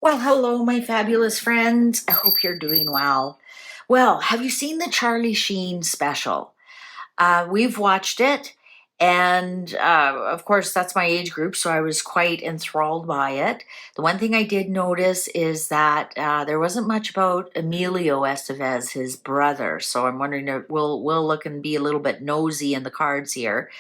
Well, hello, my fabulous friends. I hope you're doing well. Well, have you seen the Charlie Sheen special? We've watched it, and of course, that's my age group, so I was quite enthralled by it. The one thing I did notice is that there wasn't much about Emilio Estevez, his brother. So I'm wondering if we'll look and be a little bit nosy in the cards here.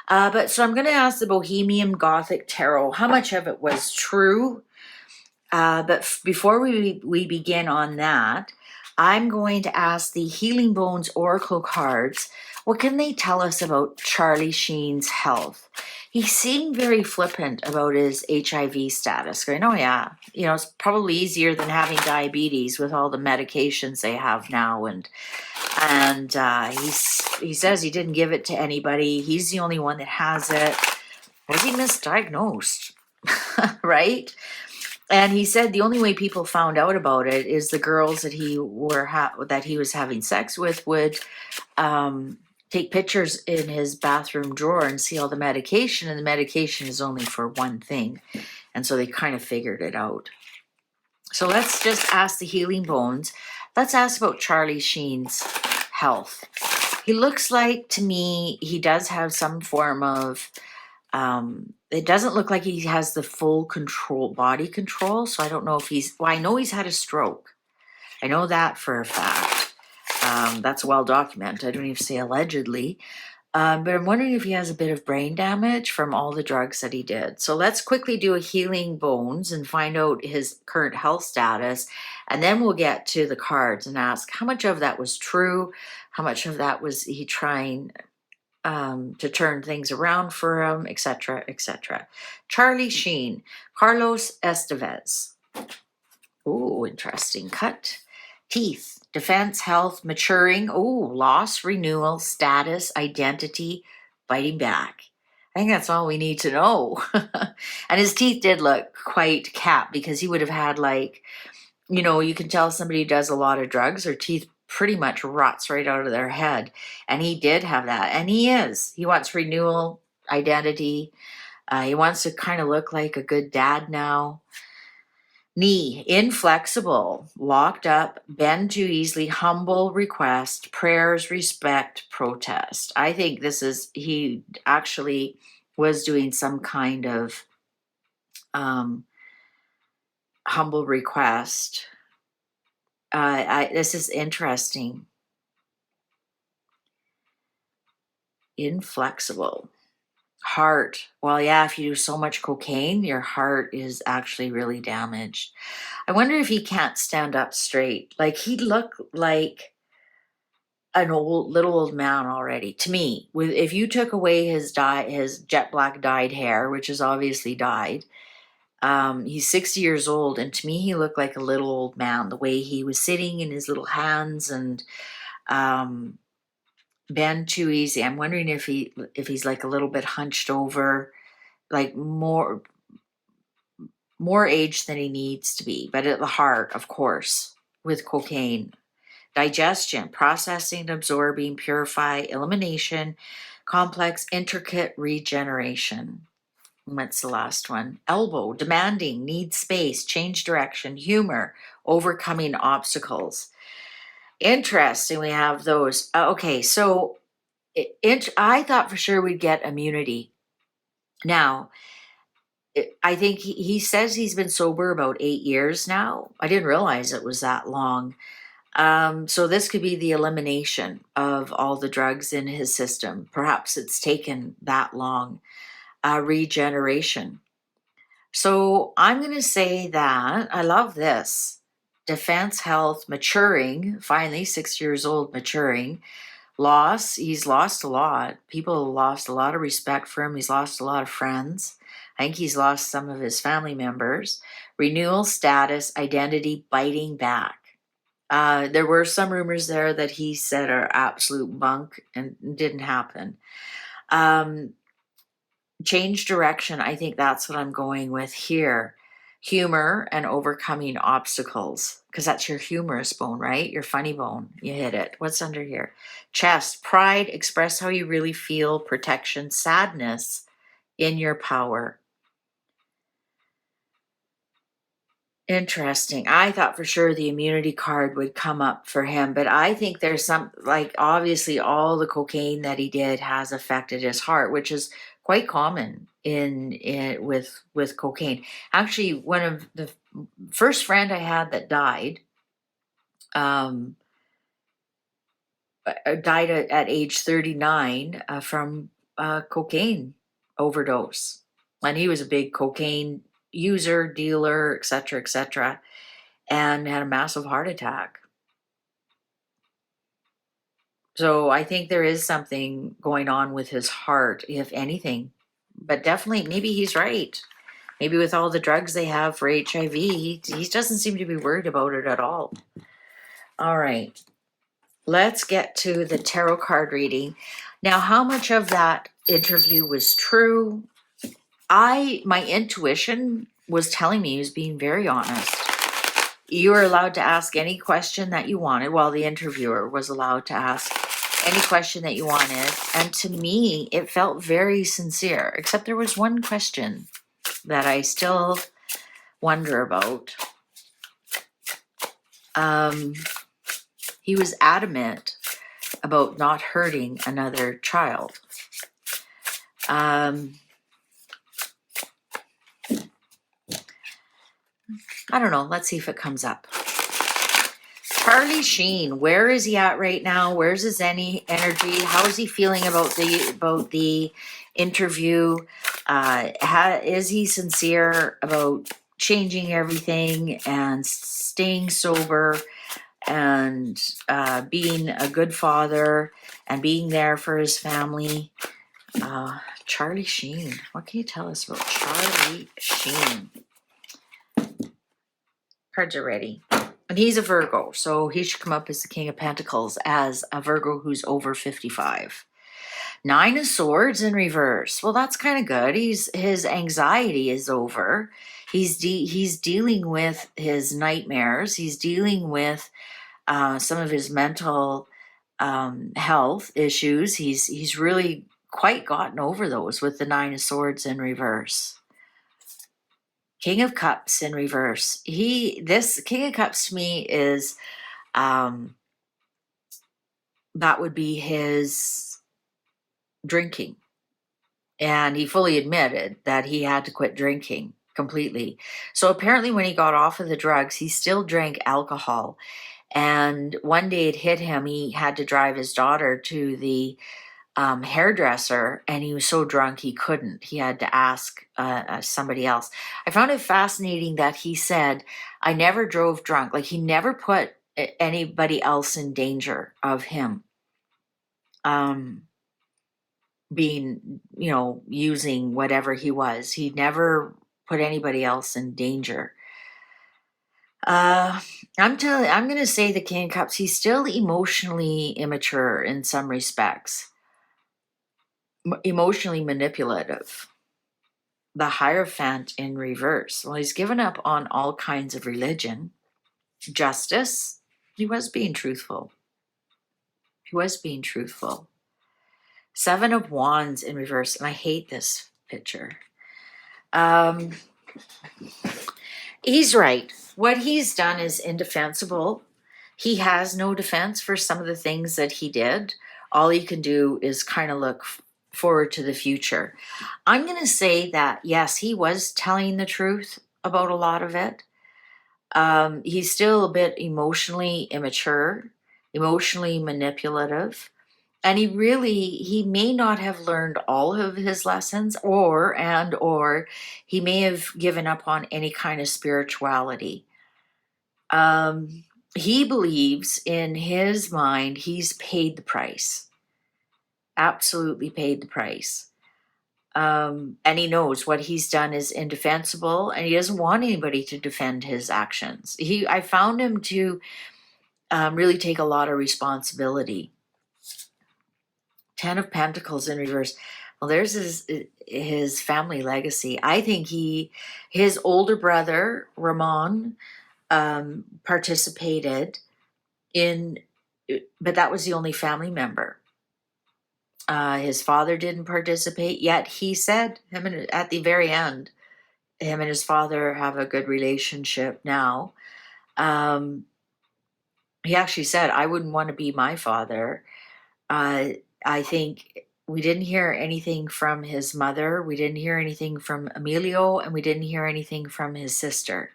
But so I'm going to ask the Bohemian Gothic Tarot how much of it was true. But before we begin on that, I'm going to ask the Healing Bones Oracle cards, what can they tell us about Charlie Sheen's health? He seemed very flippant about his HIV status. Going, oh yeah, it's probably easier than having diabetes with all the medications they have now, and he says he didn't give it to anybody. He's the only one that has it. Was he misdiagnosed? Right? And he said the only way people found out about it is the girls that that he was having sex with would take pictures in his bathroom drawer and see all the medication, and the medication is only for one thing, and so they kind of figured it out. So let's just ask the Healing Bones. Let's ask about Charlie Sheen's health. He looks like, to me, he does have some form of it doesn't look like he has the full control, body control. So I don't know if I know he's had a stroke. I know that for a fact. That's well documented. I don't even say allegedly. But I'm wondering if he has a bit of brain damage from all the drugs that he did. So let's quickly do a Healing Bones and find out his current health status. And then we'll get to the cards and ask how much of that was true, how much of that was he trying to turn things around for him, etc., etc. Charlie Sheen, Carlos Estevez. Oh, interesting cut. Teeth, defense, health, maturing. Oh, loss, renewal, status, identity, fighting back. I think that's all we need to know. And his teeth did look quite capped because he would have had you can tell somebody who does a lot of drugs, their teeth pretty much rots right out of their head. And he did have that. And he wants renewal, identity. He wants to kind of look like a good dad now. Knee, inflexible, locked up, bend too easily, humble request, prayers, respect, protest. I think he actually was doing some kind of humble request. This is interesting. Inflexible. Heart. Well, yeah, if you do so much cocaine, your heart is actually really damaged. I wonder if he can't stand up straight. Like, he'd look like an little old man already to me. If you took away his jet black dyed hair, which is obviously dyed, he's 60 years old, and to me he looked like a little old man. The way he was sitting in his little hands and um, bend too easy. I'm wondering if he's like a little bit hunched over, like more age than he needs to be. But at the heart, of course, with cocaine, digestion, processing, absorbing, purify, elimination, complex, intricate regeneration. What's the last one? Elbow, demanding, needs space, change direction, humor, overcoming obstacles. Interesting, we have those. Okay, so I thought for sure we'd get immunity. Now, I think he says he's been sober about 8 years now. I didn't realize it was that long. So this could be the elimination of all the drugs in his system. Perhaps it's taken that long. Regeneration. So I'm going to say that I love this. Defense, health, maturing, finally 6 years old, maturing. Loss, he's lost a lot. People lost a lot of respect for him. He's lost a lot of friends. I think he's lost some of his family members. Renewal, status, identity, biting back. There were some rumors there that he said are absolute bunk and didn't happen. Change direction. I think that's what I'm going with here. Humor and overcoming obstacles, because that's your humorous bone, right? Your funny bone. You hit it. What's under here? Chest, pride, express how you really feel, protection, sadness, in your power. Interesting. I thought for sure the immunity card would come up for him, but I think there's some, like, obviously all the cocaine that he did has affected his heart, which is quite common in with cocaine. Actually, one of the first friend I had that died, um, died at age 39 from cocaine overdose, and he was a big cocaine user, dealer, etc., etc., and had a massive heart attack. So I think there is something going on with his heart, if anything. But definitely, maybe he's right. Maybe with all the drugs they have for HIV, he doesn't seem to be worried about it at all. All right, let's get to the tarot card reading. Now, how much of that interview was true? My intuition was telling me he was being very honest. You were allowed to ask any question that you wanted. Well, the interviewer was allowed to ask any question that you wanted. And to me, it felt very sincere, except there was one question that I still wonder about. He was adamant about not hurting another child. I don't know. Let's see if it comes up. Charlie Sheen, where is he at right now? Where's his energy? How is he feeling about the interview? Is he sincere about changing everything and staying sober and being a good father and being there for his family? Charlie Sheen, what can you tell us about Charlie Sheen? Cards are ready. And he's a Virgo, so he should come up as the King of Pentacles as a Virgo who's over 55. 9 of Swords in reverse. Well, that's kind of good. His anxiety is over. He's dealing with his nightmares. He's dealing with some of his mental health issues. He's really quite gotten over those with the 9 of Swords in reverse. King of Cups in reverse. This King of Cups to me is, that would be his drinking. And he fully admitted that he had to quit drinking completely. So apparently when he got off of the drugs, he still drank alcohol. And one day it hit him, he had to drive his daughter to the hairdresser, and he was so drunk he couldn't. He had to ask somebody else. I found it fascinating that he said, I never drove drunk. Like, he never put anybody else in danger of him being, using whatever he was. He never put anybody else in danger. I'm going to say the King of Cups, he's still emotionally immature in some respects. Emotionally manipulative. The Hierophant in reverse. Well, he's given up on all kinds of religion. Justice. He was being truthful. 7 of Wands in reverse. And I hate this picture. He's right. What he's done is indefensible. He has no defense for some of the things that he did. All he can do is kind of look forward to the future. I'm going to say that, yes, he was telling the truth about a lot of it. He's still a bit emotionally immature, emotionally manipulative, and he may not have learned all of his lessons, or he may have given up on any kind of spirituality. He believes in his mind he's paid the price. Absolutely paid the price. And he knows what he's done is indefensible, and he doesn't want anybody to defend his actions. I found him to really take a lot of responsibility. 10 of Pentacles in reverse. Well, there's his family legacy. I think his older brother, Ramon, participated in, but that was the only family member. His father didn't participate, yet he said, at the very end, him and his father have a good relationship now. Um, he actually said, I wouldn't want to be my father. Uh, I think we didn't hear anything from his mother. We didn't hear anything from Emilio, and we didn't hear anything from his sister.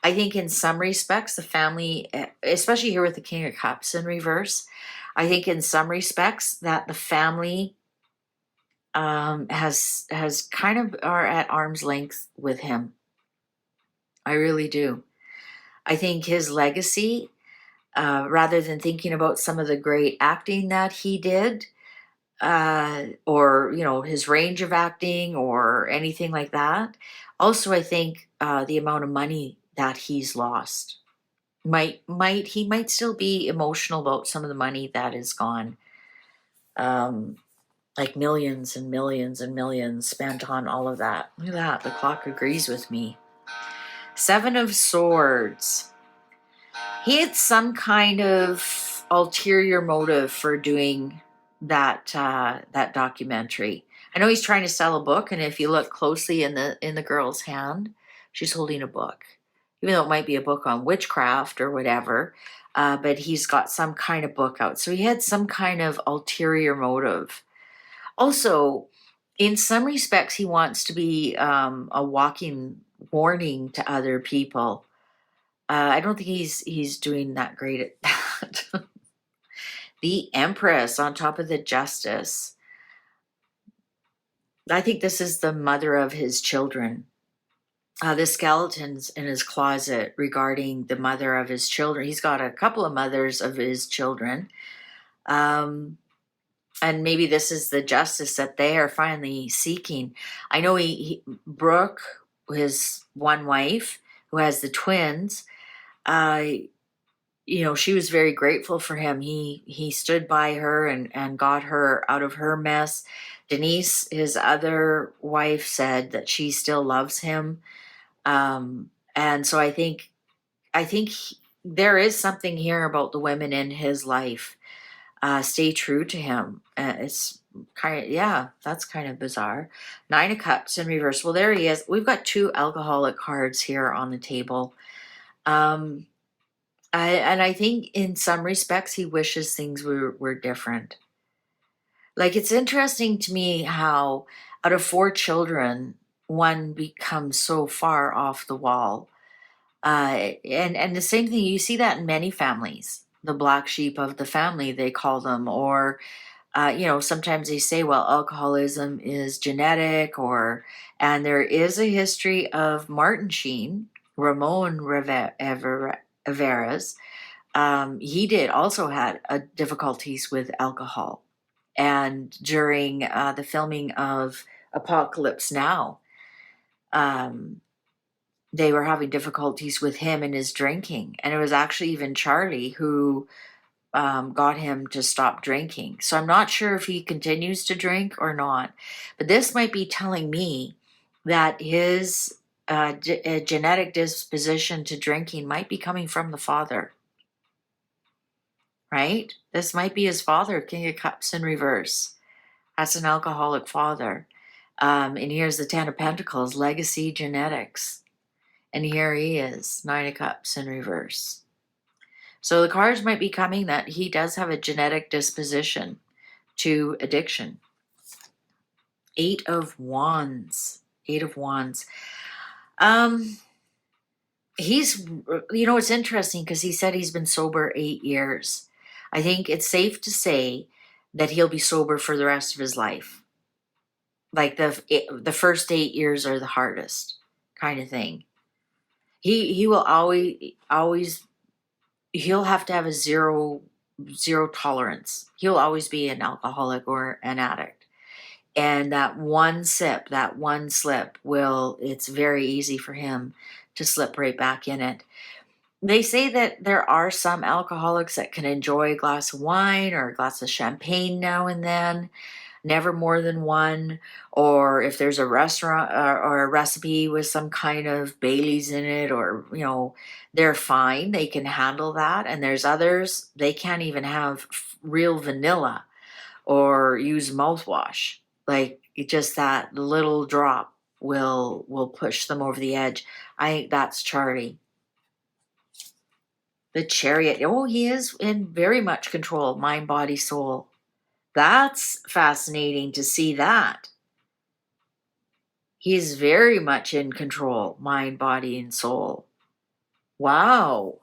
I think in some respects, the family, especially here with the King of Cups in reverse, I think in some respects that the family has kind of are at arm's length with him. I really do. I think his legacy, rather than thinking about some of the great acting that he did, or his range of acting or anything like that. Also, I think the amount of money that he's lost might still be emotional about some of the money that is gone. Um, like millions and millions and millions spent on all of that. Look at that. The clock agrees with me. Seven of Swords. He had some kind of ulterior motive for doing that documentary. I know he's trying to sell a book, and if you look closely in the girl's hand, she's holding a book, even though it might be a book on witchcraft or whatever. But he's got some kind of book out, so he had some kind of ulterior motive. Also, in some respects, he wants to be a walking warning to other people. I don't think he's doing that great at that. The Empress on top of the Justice. I think this is the mother of his children. The skeletons in his closet regarding the mother of his children. He's got a couple of mothers of his children. And maybe this is the justice that they are finally seeking. I know Brooke, his one wife, who has the twins, she was very grateful for him. He stood by her and got her out of her mess. Denise, his other wife, said that she still loves him. And so I think there is something here about the women in his life. Stay true to him. It's that's kind of bizarre. Nine of Cups in reverse. Well, there he is. We've got two alcoholic cards here on the table. I think in some respects he wishes things were different. Like, it's interesting to me how out of four children, one becomes so far off the wall. And the same thing, you see that in many families. The black sheep of the family, they call them, or sometimes they say, well, alcoholism is genetic, and there is a history of Martin Sheen, Ramon Rivera's. He did also had difficulties with alcohol, and during the filming of Apocalypse Now, they were having difficulties with him and his drinking, and it was actually even Charlie who got him to stop drinking. So I'm not sure if he continues to drink or not, but this might be telling me that his genetic disposition to drinking might be coming from the father, right? This might be his father, King of Cups in reverse. That's an alcoholic father. And here's the Ten of Pentacles, legacy genetics. And here he is, Nine of Cups in reverse. So the cards might be coming that he does have a genetic disposition to addiction. Eight of Wands. Eight of Wands. He's, it's interesting because he said he's been sober 8 years. I think it's safe to say that he'll be sober for the rest of his life. Like the first 8 years are the hardest kind of thing. He will always he'll have to have a zero tolerance. He'll always be an alcoholic or an addict. And that one slip, it's very easy for him to slip right back in it. They say that there are some alcoholics that can enjoy a glass of wine or a glass of champagne now and then, never more than one. Or if there's a restaurant or a recipe with some kind of Bailey's in it, or, they're fine. They can handle that. And there's others, they can't even have real vanilla or use mouthwash. Like, just that little drop will push them over the edge. I think that's Charlie. The Chariot. Oh, he is in very much control, mind, body, soul. That's fascinating to see that. He's very much in control, mind, body, and soul. Wow.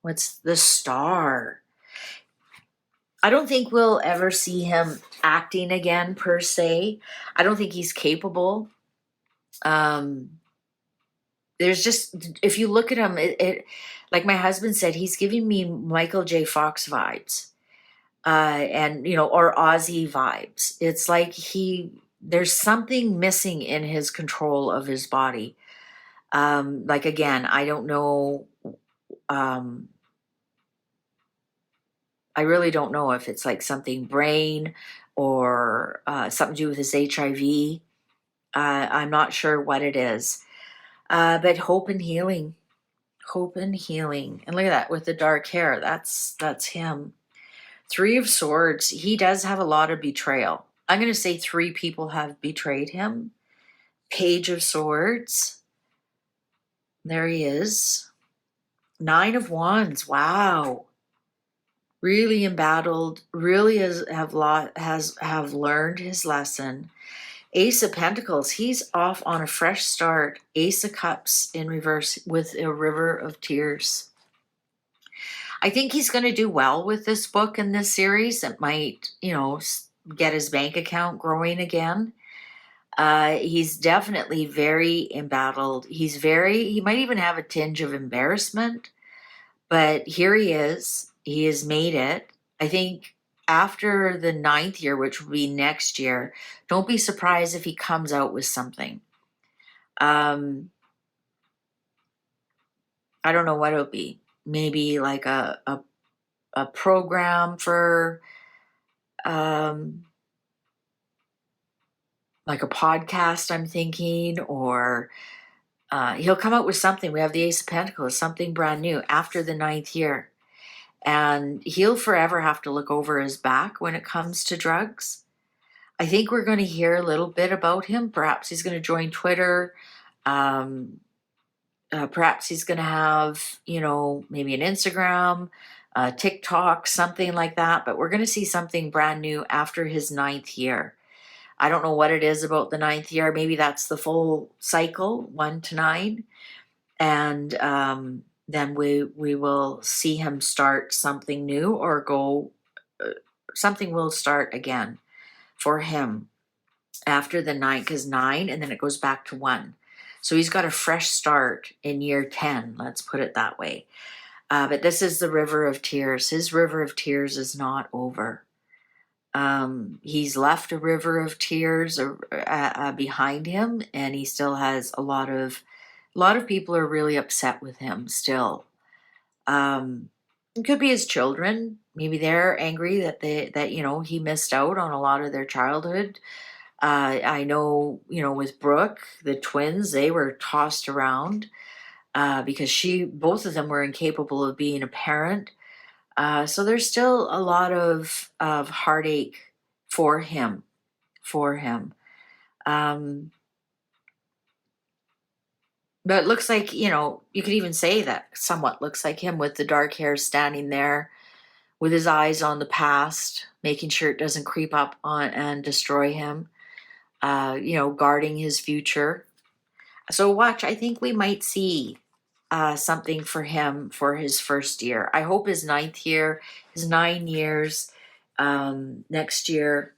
What's the Star? I don't think we'll ever see him acting again, per se. I don't think he's capable. There's just, if you look at him, like my husband said, he's giving me Michael J. Fox vibes, and or Ozzy vibes. It's like there's something missing in his control of his body. Like again, I don't know. I really don't know if it's like something brain or something to do with his HIV. I'm not sure what it is. But hope and healing. Hope and healing. And look at that with the dark hair. That's him. Three of Swords. He does have a lot of betrayal. I'm going to say 3 people have betrayed him. Page of Swords. There he is. 9 of Wands. Wow. Really embattled. Really have learned his lesson. Ace of Pentacles, he's off on a fresh start. Ace of Cups in reverse with a River of Tears. I think he's going to do well with this book and this series. It might, get his bank account growing again. He's definitely very embattled. He might even have a tinge of embarrassment, but here he is. He has made it. I think after the 9th year, which will be next year, don't be surprised if he comes out with something. I don't know what it'll be. Maybe like a program for like a podcast, I'm thinking, or he'll come out with something. We have the Ace of Pentacles, something brand new after the 9th year. And he'll forever have to look over his back when it comes to drugs. I think we're going to hear a little bit about him. Perhaps he's going to join Twitter. Perhaps he's going to have, maybe an Instagram, TikTok, something like that. But we're going to see something brand new after his 9th year. I don't know what it is about the 9th year. Maybe that's the full cycle, 1 to 9. And then we will see him start something new or go, something will start again for him after the 9, because 9, and then it goes back to 1. So he's got a fresh start in year 10, let's put it that way. But this is the River of Tears. His River of Tears is not over. He's left a river of tears behind him, and he still has a lot of people are really upset with him still. It could be his children. Maybe they're angry that he missed out on a lot of their childhood. I know, with Brooke, the twins, they were tossed around because both of them were incapable of being a parent. So there's still a lot of heartache for him. But it looks like, you could even say that somewhat looks like him with the dark hair standing there with his eyes on the past, making sure it doesn't creep up on and destroy him, guarding his future. So watch, I think we might see something for him for his first year. I hope his 9th year, his 9 years next year.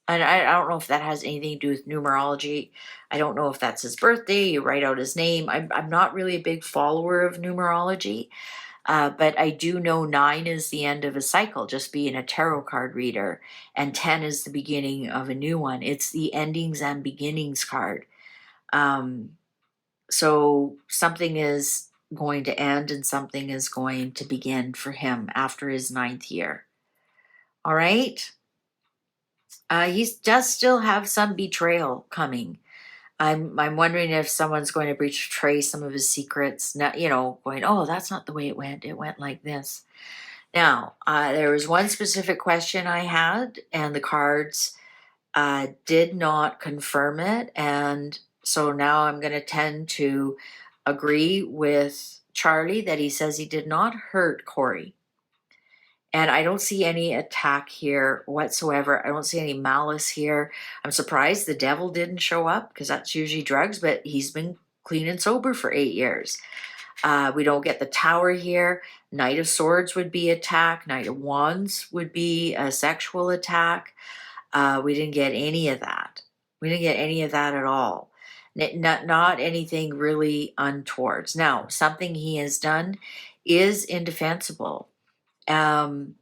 And I don't know if that has anything to do with numerology. I don't know if that's his birthday. You write out his name. I'm not really a big follower of numerology, but I do know 9 is the end of a cycle, just being a tarot card reader, and 10 is the beginning of a new one. It's the endings and beginnings card. So something is going to end and something is going to begin for him after his 9th year. All right. He does still have some betrayal coming. I'm wondering if someone's going to betray some of his secrets. Not, going, oh, that's not the way it went. It went like this. Now, there was one specific question I had, and the cards did not confirm it. And So now I'm going to tend to agree with Charlie that he says he did not hurt Corey. And I don't see any attack here whatsoever. I don't see any malice here. I'm surprised the devil didn't show up, because that's usually drugs, but he's been clean and sober for 8 years. We don't get the Tower here. Knight of Swords would be attack. Knight of Wands would be a sexual attack. We didn't get any of that. We didn't get any of that at all. Not anything really untowards. Now, something he has done is indefensible. But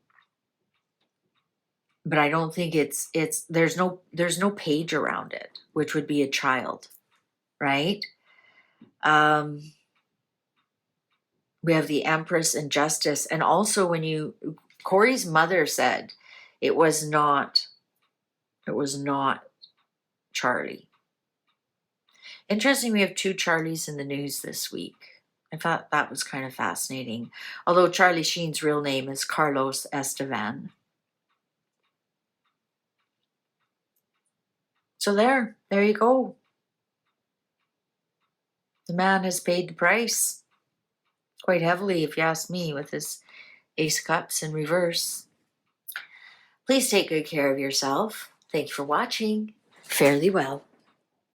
I don't think there's no page around it, which would be a child, right? We have the Empress and Justice. And also Corey's mother said it was not Charlie. Interesting, we have 2 Charlies in the news this week. I thought that was kind of fascinating. Although Charlie Sheen's real name is Carlos Estevan. So there you go. The man has paid the price. Quite heavily, if you ask me, with his Ace of Cups in reverse. Please take good care of yourself. Thank you for watching. Fare thee well.